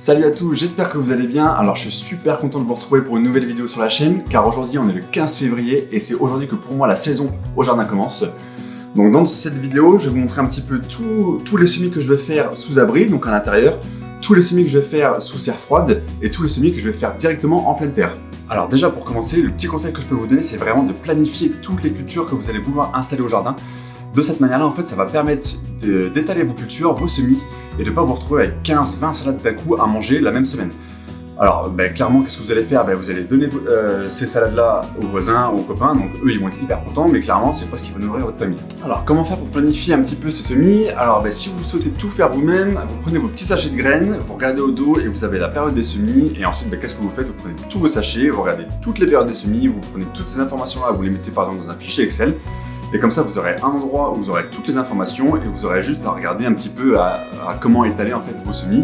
Salut à tous, j'espère que vous allez bien. Alors je suis super content de vous retrouver pour une nouvelle vidéo sur la chaîne, car aujourd'hui on est le 15 février et c'est aujourd'hui que pour moi la saison au jardin commence. Donc dans cette vidéo, je vais vous montrer un petit peu tous les semis que je vais faire sous abri, donc à l'intérieur, tous les semis que je vais faire sous serre froide et tous les semis que je vais faire directement en pleine terre. Alors déjà pour commencer, le petit conseil que je peux vous donner, c'est vraiment de planifier toutes les cultures que vous allez vouloir installer au jardin. De cette manière-là, en fait, ça va permettre d'étaler vos cultures, vos semis, et de ne pas vous retrouver avec 15-20 salades d'un coup à manger la même semaine. Alors, clairement, qu'est-ce que vous allez faire? Vous allez donner ces salades-là aux voisins, aux copains, donc eux, ils vont être hyper contents, mais clairement, c'est pas ce qui va nourrir votre famille. Alors, comment faire pour planifier un petit peu ces semis? Alors, si vous souhaitez tout faire vous-même, vous prenez vos petits sachets de graines, vous regardez au dos et vous avez la période des semis, et ensuite, qu'est-ce que vous faites? Vous prenez tous vos sachets, vous regardez toutes les périodes des semis, vous prenez toutes ces informations-là, vous les mettez par exemple dans un fichier Excel. Et comme ça, vous aurez un endroit où vous aurez toutes les informations et vous aurez juste à regarder un petit peu à comment étaler en fait vos semis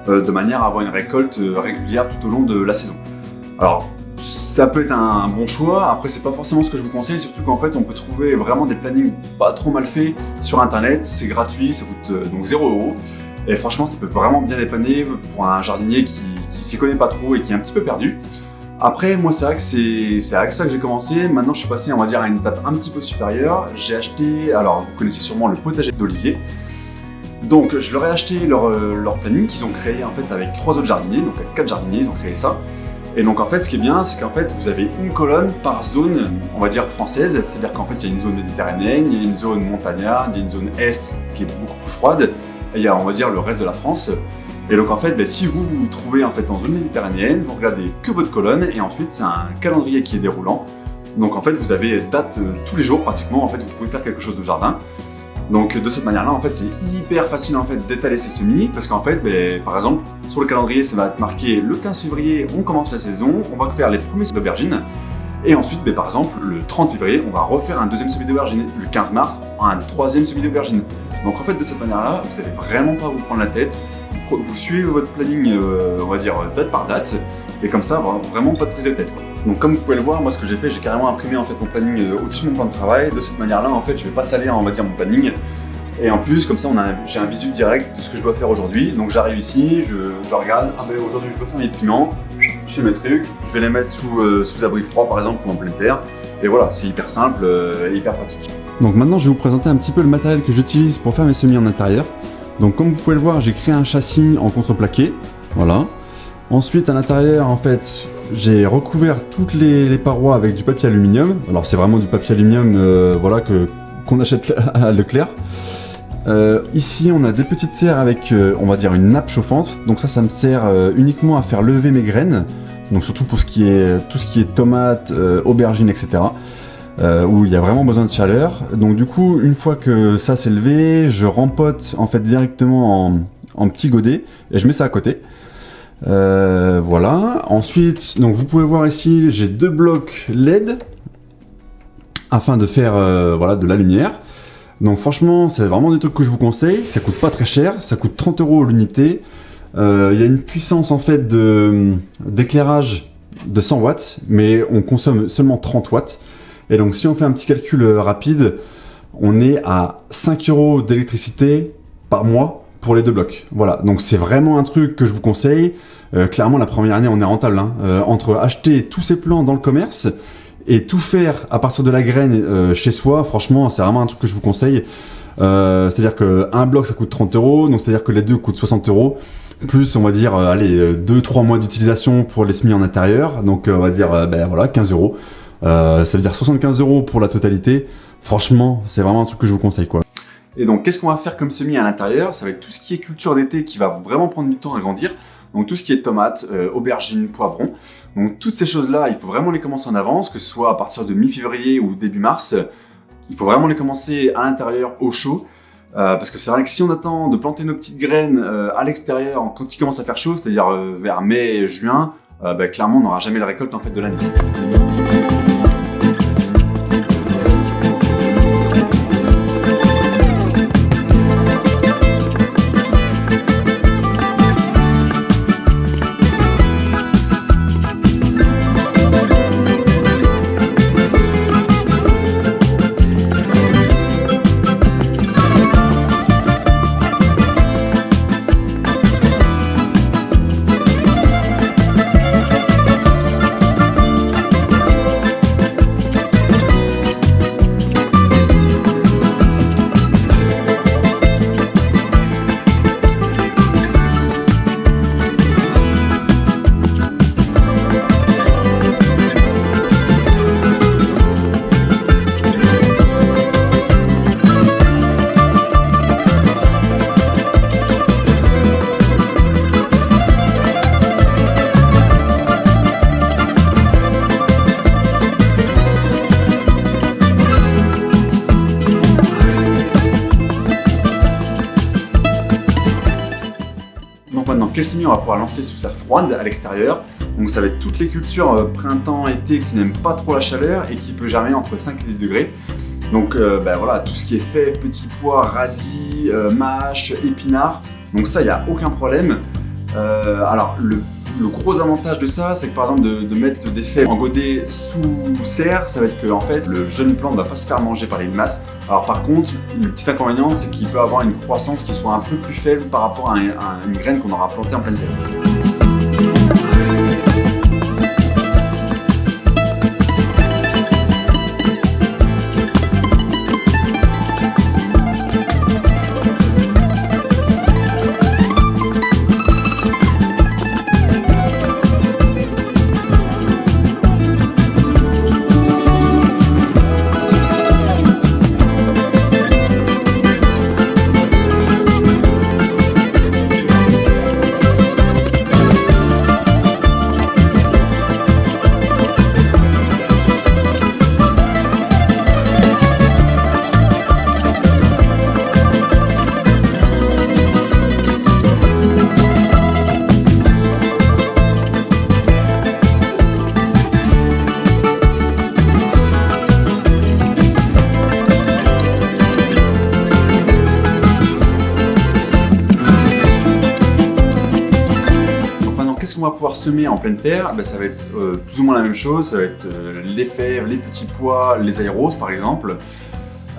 de manière à avoir une récolte régulière tout au long de la saison. Alors, ça peut être un bon choix. Après, c'est pas forcément ce que je vous conseille, surtout qu'en fait, on peut trouver vraiment des plannings pas trop mal faits sur Internet. C'est gratuit, ça coûte donc 0 €. Et franchement, ça peut vraiment bien dépanner pour un jardinier qui s'y connaît pas trop et qui est un petit peu perdu. Après, moi, c'est vrai que c'est avec ça que j'ai commencé. Maintenant, je suis passé, on va dire, à une étape un petit peu supérieure. J'ai acheté, alors vous connaissez sûrement le potager d'Olivier. Donc, je leur ai acheté leur planning qu'ils ont créé en fait avec 3 autres jardiniers, donc avec 4 jardiniers, ils ont créé ça. Et donc, en fait, ce qui est bien, c'est qu'en fait, vous avez une colonne par zone, on va dire française. C'est-à-dire qu'en fait, il y a une zone méditerranéenne, il y a une zone montagnarde, il y a une zone est qui est beaucoup plus froide. Et il y a, on va dire, le reste de la France. Et donc en fait, si vous vous trouvez en fait en zone méditerranéenne, vous regardez que votre colonne et ensuite c'est un calendrier qui est déroulant. Donc en fait, vous avez date tous les jours pratiquement. En fait, vous pouvez faire quelque chose au jardin. Donc de cette manière-là, en fait, c'est hyper facile en fait d'étaler ces semis parce qu'en fait, par exemple, sur le calendrier, ça va être marqué le 15 février, on commence la saison, on va faire les premiers semis d'aubergines. Et ensuite, par exemple, le 30 février, on va refaire un deuxième semis d'aubergine. Le 15 mars, un troisième semis d'aubergine. Donc en fait, de cette manière-là, vous n'allez vraiment pas vous prendre la tête. Vous suivez votre planning, on va dire date par date, et comme ça, vraiment pas de prise de tête. Donc comme vous pouvez le voir, moi ce que j'ai fait, j'ai carrément imprimé en fait mon planning au-dessus de mon plan de travail. De cette manière-là, en fait, je vais pas salir, on va dire, mon planning. Et en plus, comme ça, j'ai un visu direct de ce que je dois faire aujourd'hui. Donc j'arrive ici, je regarde, aujourd'hui je dois faire mes piments, je fais mes trucs, je vais les mettre sous abri froid par exemple ou en pleine terre. Et voilà, c'est hyper simple et hyper pratique. Donc maintenant, je vais vous présenter un petit peu le matériel que j'utilise pour faire mes semis en intérieur. Donc comme vous pouvez le voir, j'ai créé un châssis en contreplaqué, voilà. Ensuite à l'intérieur, en fait, j'ai recouvert toutes les parois avec du papier aluminium. Alors c'est vraiment du papier aluminium voilà, qu'on achète à Leclerc. Ici on a des petites serres avec, on va dire, une nappe chauffante. Donc ça me sert uniquement à faire lever mes graines. Donc surtout pour tout ce qui est tomates, aubergines, etc. Où il y a vraiment besoin de chaleur. Donc du coup, une fois que ça s'est levé, je rempote en fait directement en petits godets et je mets ça à côté. Voilà. Ensuite, donc vous pouvez voir ici, j'ai 2 blocs LED afin de faire voilà, de la lumière. Donc franchement, c'est vraiment des trucs que je vous conseille. Ça coûte pas très cher, ça coûte 30 € l'unité. Il y a une puissance en fait d'éclairage de 100 watts, mais on consomme seulement 30 watts. Et donc si on fait un petit calcul rapide, on est à 5 € d'électricité par mois pour les 2 blocs. Voilà, donc c'est vraiment un truc que je vous conseille. Clairement, la première année, on est rentable. Entre acheter tous ces plants dans le commerce et tout faire à partir de la graine chez soi, franchement, c'est vraiment un truc que je vous conseille. C'est-à-dire qu'un bloc, ça coûte 30 €, donc c'est-à-dire que les deux coûtent 60 €. Plus, on va dire, 2-3 mois d'utilisation pour les semis en intérieur. Donc on va dire, voilà, 15 €. Ça veut dire 75 € pour la totalité. Franchement, c'est vraiment un truc que je vous conseille, quoi. Et donc, qu'est-ce qu'on va faire comme semis à l'intérieur? Ça va être tout ce qui est culture d'été qui va vraiment prendre du temps à grandir. Donc, tout ce qui est tomates, aubergines, poivrons. Donc, toutes ces choses-là, il faut vraiment les commencer en avance, que ce soit à partir de mi-février ou début mars. Il faut vraiment les commencer à l'intérieur, au chaud. Parce que c'est vrai que si on attend de planter nos petites graines à l'extérieur quand il commence à faire chaud, c'est-à-dire vers mai, juin, clairement, on n'aura jamais la récolte en fait de l'année. Donc maintenant, quel semis on va pouvoir lancer sous serre froide à l'extérieur? Donc ça va être toutes les cultures printemps, été qui n'aiment pas trop la chaleur et qui peut germer entre 5 et 10 degrés. Donc voilà, tout ce qui est fèves, petits pois, radis, mâches, épinards. Donc ça, il n'y a aucun problème. Alors le gros avantage de ça, c'est que par exemple de mettre des fèves en godet sous serre, ça va être que en fait le jeune plant ne va pas se faire manger par les limaces. Alors par contre, le petit inconvénient, c'est qu'il peut avoir une croissance qui soit un peu plus faible par rapport à une graine qu'on aura plantée en pleine terre. Qu'est-ce qu'on va pouvoir semer en pleine terre? Ça va être plus ou moins la même chose, ça va être les fèves, les petits pois, les aéroses par exemple.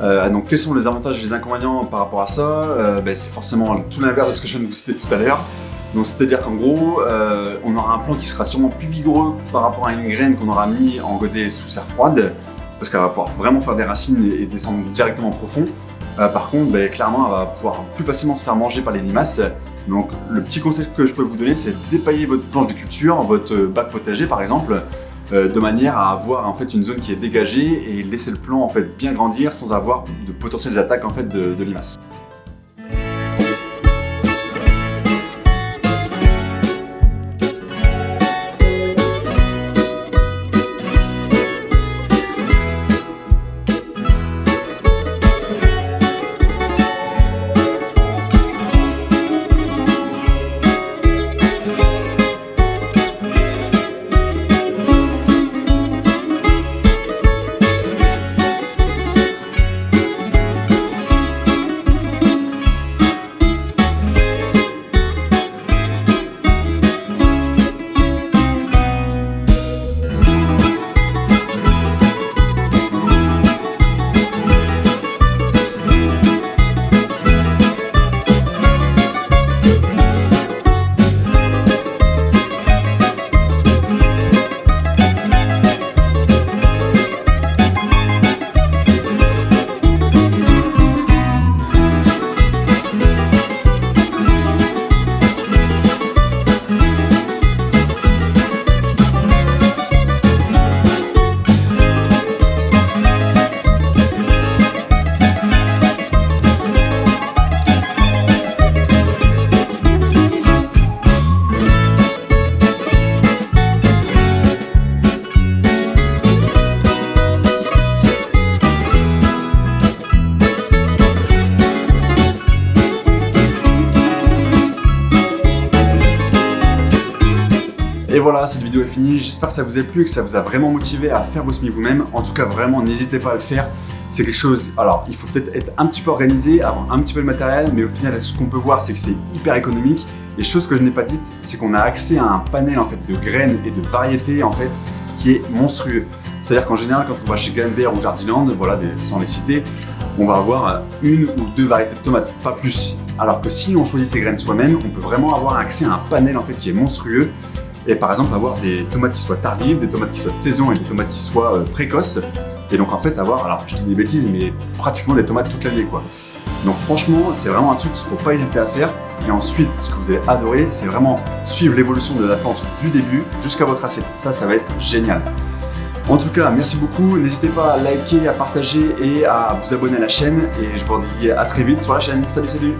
Donc quels sont les avantages et les inconvénients par rapport à ça? C'est forcément tout l'inverse de ce que je viens de vous citer tout à l'heure. Donc c'est-à-dire qu'en gros, on aura un plant qui sera sûrement plus vigoureux par rapport à une graine qu'on aura mis en godet sous serre froide, parce qu'elle va pouvoir vraiment faire des racines et descendre directement profond. Par contre, clairement, elle va pouvoir plus facilement se faire manger par les limaces. Donc le petit conseil que je peux vous donner, c'est d'épailler votre planche de culture, votre bac potager par exemple, de manière à avoir en fait une zone qui est dégagée et laisser le plant en fait bien grandir sans avoir de potentielles attaques en fait de limaces. Et voilà, cette vidéo est finie, j'espère que ça vous a plu et que ça vous a vraiment motivé à faire vos semis vous-même. En tout cas, vraiment, n'hésitez pas à le faire. C'est quelque chose, alors il faut peut-être être un petit peu organisé, avoir un petit peu de matériel, mais au final, ce qu'on peut voir, c'est que c'est hyper économique. Et chose que je n'ai pas dite, c'est qu'on a accès à un panel en fait de graines et de variétés en fait qui est monstrueux. C'est-à-dire qu'en général, quand on va chez Gainvert ou Jardiland, voilà, sans les citer, on va avoir une ou deux variétés de tomates, pas plus. Alors que si on choisit ces graines soi-même, on peut vraiment avoir accès à un panel en fait qui est monstrueux. Et par exemple avoir des tomates qui soient tardives, des tomates qui soient de saison et des tomates qui soient précoces. Et donc en fait avoir, alors je dis des bêtises, mais pratiquement des tomates toute l'année quoi. Donc franchement, c'est vraiment un truc qu'il ne faut pas hésiter à faire. Et ensuite, ce que vous allez adorer, c'est vraiment suivre l'évolution de la plante du début jusqu'à votre assiette. Ça va être génial. En tout cas, merci beaucoup. N'hésitez pas à liker, à partager et à vous abonner à la chaîne. Et je vous dis à très vite sur la chaîne. Salut, salut!